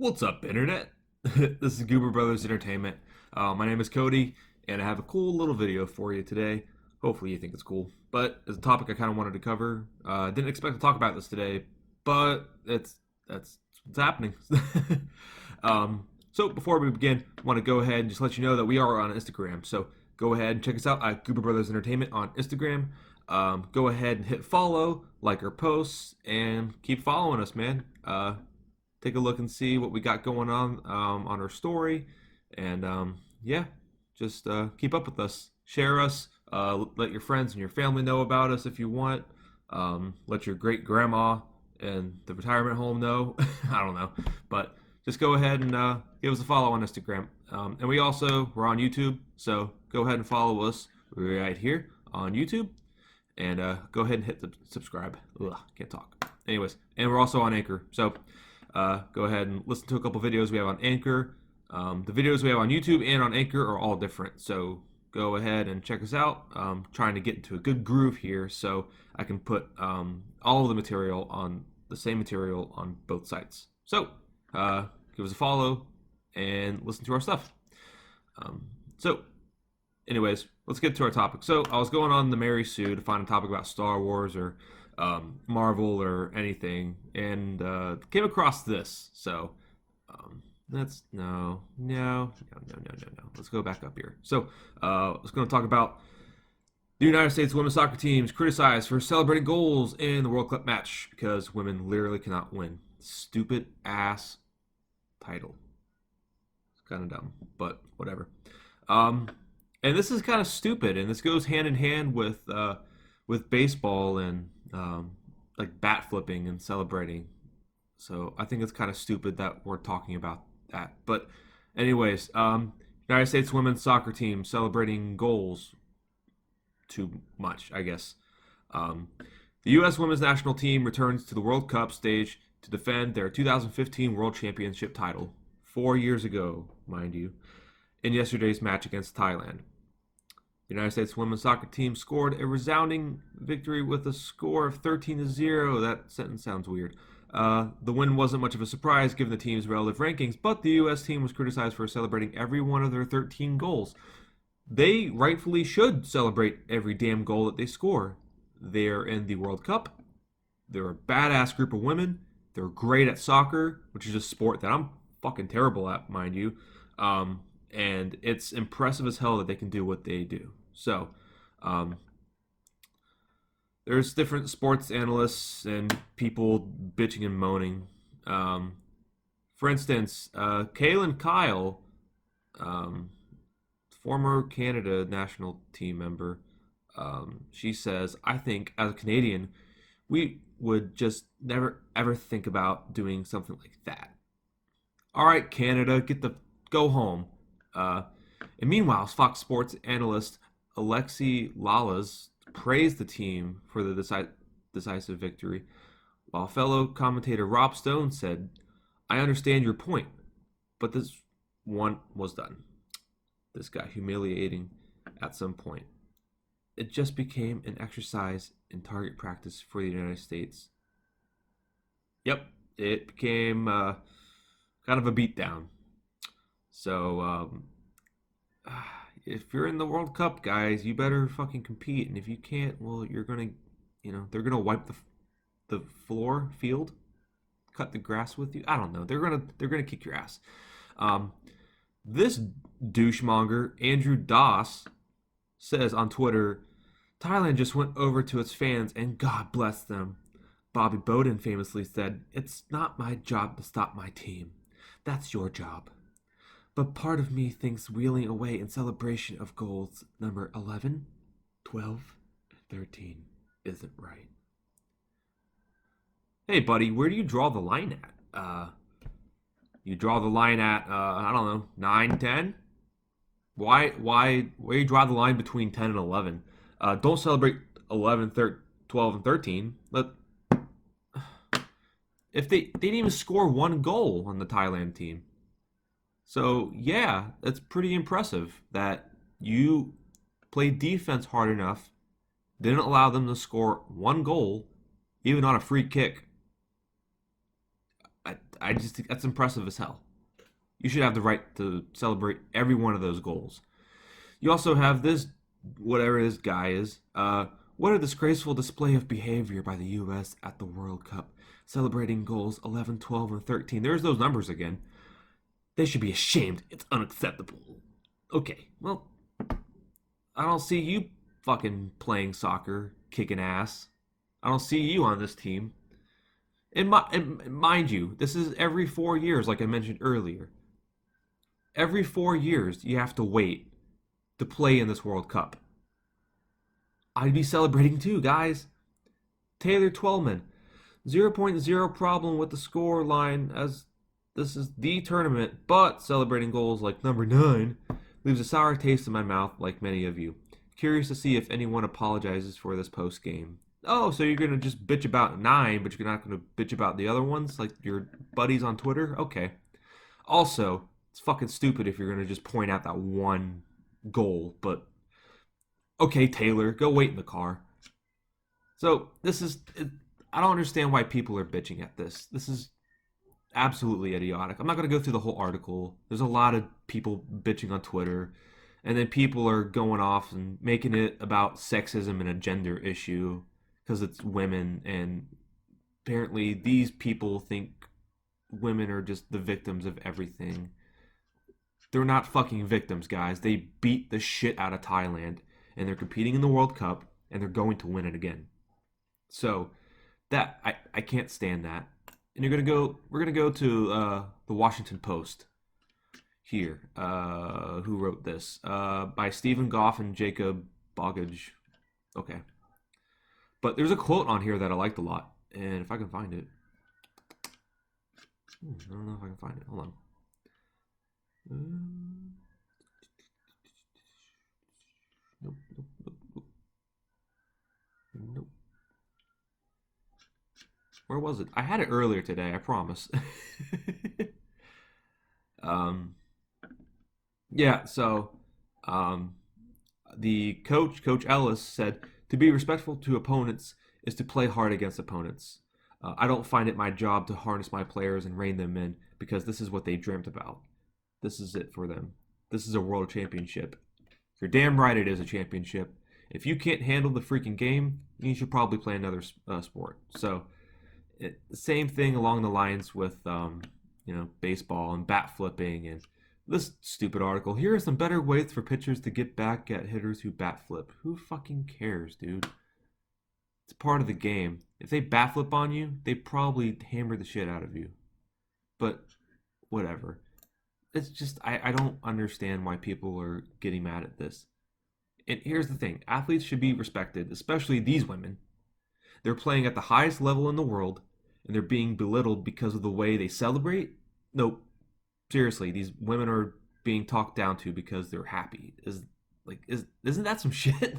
What's up, Internet? This is Goober Brothers Entertainment. My name is Cody, and I have a cool little video for you today. Hopefully, you think it's cool. But it's a topic I kind of wanted to cover. Didn't expect to talk about this today, but that's what's happening. So before we begin, I want to go ahead and just let you know that we are on Instagram. So go ahead and check us out at Goober Brothers Entertainment on Instagram. Go ahead and hit follow, like our posts, and keep following us, man. Take a look and see what we got going on our story, and yeah, just keep up with us. Share us. Let your friends and your family know about us if you want. Let your great grandma and the retirement home know. I don't know, but just go ahead and give us a follow on Instagram. And we're on YouTube, so go ahead and follow us right here on YouTube, and go ahead and hit the subscribe. Ugh, can't talk. Anyways, and we're also on Anchor, so go ahead and listen to a couple videos we have on Anchor. The videos we have on YouTube and on Anchor are all different, so go ahead and check us out. Trying to get into a good groove here so I can put all of the material on the same material on both sites. So give us a follow and listen to our stuff. So anyways, let's get to our topic. So I was going on the Mary Sue to find a topic about Star Wars or Marvel or anything, and came across this. So that's no. Let's go back up here. So I was going to talk about the United States women's soccer teams criticized for celebrating goals in the World Cup match because women literally cannot win. Stupid ass title. It's kind of dumb, but whatever. And this is kind of stupid, and this goes hand in hand with baseball and like bat flipping and celebrating. So I think it's kind of stupid that we're talking about that. But anyways, United States women's soccer team celebrating goals too much, I guess. The U.S. women's national team returns to the World Cup stage to defend their 2015 World Championship title, 4 years ago, mind you, in yesterday's match against Thailand. The United States women's soccer team scored a resounding victory with a score of 13-0. That sentence sounds weird. The win wasn't much of a surprise given the team's relative rankings, but the U.S. team was criticized for celebrating every one of their 13 goals. They rightfully should celebrate every damn goal that they score. They're in the World Cup. They're a badass group of women. They're great at soccer, which is a sport that I'm fucking terrible at, mind you. And it's impressive as hell that they can do what they do. So, there's different sports analysts and people bitching and moaning. For instance, Kaylin Kyle, former Canada national team member, she says, I think as a Canadian, we would just never ever think about doing something like that. All right, Canada, go home. And meanwhile, Fox Sports analyst Alexi Lalas praised the team for the decisive victory, while fellow commentator Rob Stone said, I understand your point, but this one was done. This got humiliating at some point. It just became an exercise in target practice for the United States. Yep, it became kind of a beatdown. So, if you're in the World Cup, guys, you better fucking compete. And if you can't, well, you're gonna, they're gonna wipe the field, cut the grass with you. I don't know. They're gonna kick your ass. This douchemonger Andrew Doss says on Twitter, Thailand just went over to its fans and God bless them. Bobby Bowden famously said, "It's not my job to stop my team. That's your job." But part of me thinks wheeling away in celebration of goals number 11, 12, and 13 isn't right. Hey, buddy, where do you draw the line at? You draw the line at, I don't know, 9, 10? Where you draw the line between 10 and 11? Don't celebrate 11, 12, and 13. If they didn't even score one goal on the Thailand team. So, yeah, that's pretty impressive that you played defense hard enough, didn't allow them to score one goal, even on a free kick. that's impressive as hell. You should have the right to celebrate every one of those goals. You also have this, whatever this guy is. What a disgraceful display of behavior by the U.S. at the World Cup, celebrating goals 11, 12, and 13. There's those numbers again. They should be ashamed. It's unacceptable. Okay, well, I don't see you fucking playing soccer, kicking ass. I don't see you on this team. And mind you, this is every 4 years, like I mentioned earlier. Every 4 years, you have to wait to play in this World Cup. I'd be celebrating too, guys. Taylor Twellman, zero point zero problem with the score line as this is the tournament, but celebrating goals like number 9 leaves a sour taste in my mouth like many of you. Curious to see if anyone apologizes for this post game. Oh, so you're going to just bitch about 9, but you're not going to bitch about the other ones, like your buddies on Twitter? Okay. Also, it's fucking stupid if you're going to just point out that one goal, but okay, Taylor, go wait in the car. So, I don't understand why people are bitching at this. This is absolutely idiotic. I'm not going to go through the whole article. There's a lot of people bitching on Twitter, and then people are going off and making it about sexism and a gender issue because it's women, and apparently these people think women are just the victims of everything. They're not fucking victims, guys. They beat the shit out of Thailand, and they're competing in the World Cup, and they're going to win it again. So that I can't stand that. And we're gonna go to the Washington Post here. Who wrote this? By Stephen Goff and Jacob Bogage. Okay. But there's a quote on here that I liked a lot, and if I can find it, I don't know if I can find it. Hold on. Nope, nope, nope, nope. Nope. Where was it? I had it earlier today, I promise. um, yeah, so the Coach Ellis, said, to be respectful to opponents is to play hard against opponents. I don't find it my job to harness my players and rein them in because this is what they dreamt about. This is it for them. This is a world championship. You're damn right it is a championship. If you can't handle the freaking game, you should probably play another sport. So, same thing along the lines with, baseball and bat flipping and this stupid article. Here are some better ways for pitchers to get back at hitters who bat flip. Who fucking cares, dude? It's part of the game. If they bat flip on you, they probably hammer the shit out of you. But whatever. It's just, I don't understand why people are getting mad at this. And here's the thing. Athletes should be respected, especially these women. They're playing at the highest level in the world, and they're being belittled because of the way they celebrate. Nope. Seriously, these women are being talked down to because they're happy. Isn't that some shit?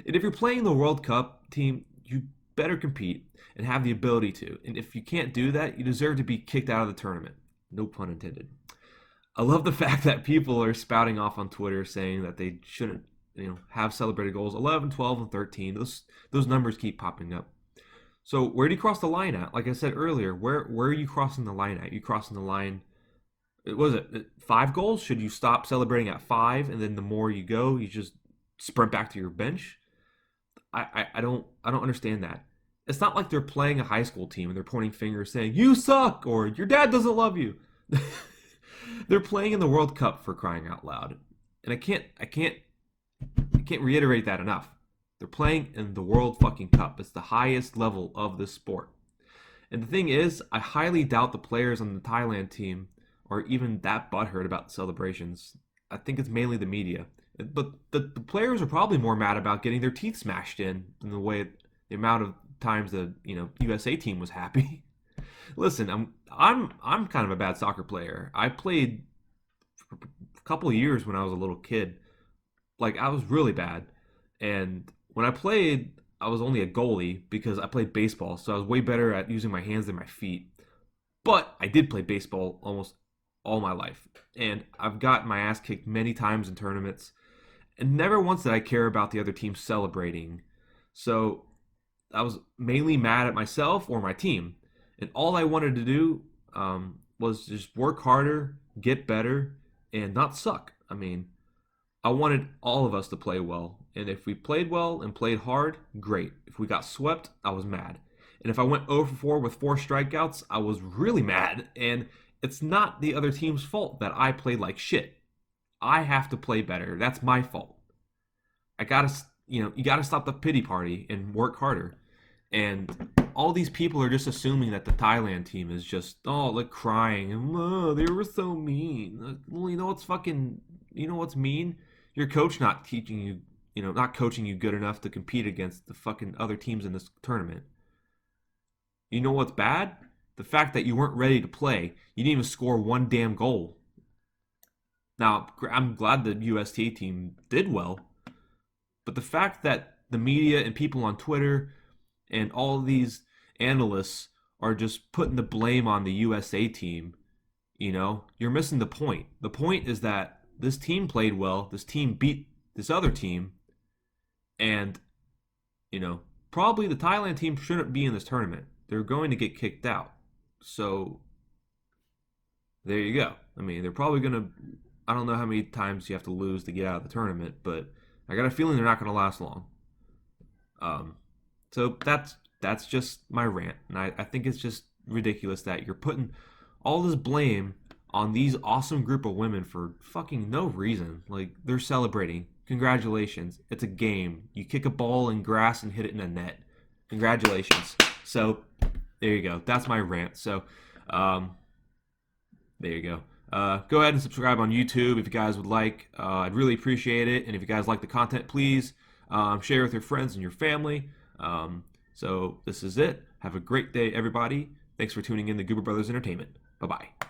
And if you're playing the World Cup team, you better compete and have the ability to. And if you can't do that, you deserve to be kicked out of the tournament. No pun intended. I love the fact that people are spouting off on Twitter saying that they shouldn't, have celebrated goals 11, 12, and 13. Those numbers keep popping up. So where do you cross the line at? Like I said earlier, where are you crossing the line at? You crossing the line? Was it 5 goals? Should you stop celebrating at 5, and then the more you go, you just sprint back to your bench? I don't understand that. It's not like they're playing a high school team and they're pointing fingers saying you suck or your dad doesn't love you. They're playing in the World Cup, for crying out loud, and I can't reiterate that enough. They're playing in the World fucking Cup. It's the highest level of this sport. And the thing is, I highly doubt the players on the Thailand team are even that butthurt about the celebrations. I think it's mainly the media. But the players are probably more mad about getting their teeth smashed in than the amount of times the USA team was happy. Listen, I'm kind of a bad soccer player. I played for a couple of years when I was a little kid. Like, I was really bad. And when I played, I was only a goalie because I played baseball, so I was way better at using my hands than my feet. But I did play baseball almost all my life. And I've gotten my ass kicked many times in tournaments. And never once did I care about the other team celebrating. So I was mainly mad at myself or my team. And all I wanted to do was just work harder, get better, and not suck. I mean, I wanted all of us to play well. And if we played well and played hard, great. If we got swept, I was mad. And if I went 0 for 4 with 4 strikeouts, I was really mad. And it's not the other team's fault that I played like shit. I have to play better. That's my fault. I gotta, you gotta stop the pity party and work harder. And all these people are just assuming that the Thailand team is just like crying and they were so mean. Well, you know what's mean? Your coach not teaching you, not coaching you good enough to compete against the fucking other teams in this tournament. You know what's bad? The fact that you weren't ready to play. You didn't even score one damn goal. Now, I'm glad the UST team did well, but the fact that the media and people on Twitter and all these analysts are just putting the blame on the USA team, you're missing the point. The point is that this team played well, this team beat this other team, and, probably the Thailand team shouldn't be in this tournament. They're going to get kicked out. So, there you go. I mean, they're probably going to, I don't know how many times you have to lose to get out of the tournament, but I got a feeling they're not going to last long. So that's just my rant, and I think it's just ridiculous that you're putting all this blame on these awesome group of women for fucking no reason. Like, they're celebrating. Congratulations. It's a game. You kick a ball in grass and hit it in a net. Congratulations. So there you go. That's my rant. So there you go. Go ahead and subscribe on YouTube if you guys would like. I'd really appreciate it. And if you guys like the content, please share with your friends and your family. So this is it. Have a great day, everybody. Thanks for tuning in to Goober Brothers Entertainment. Bye-bye.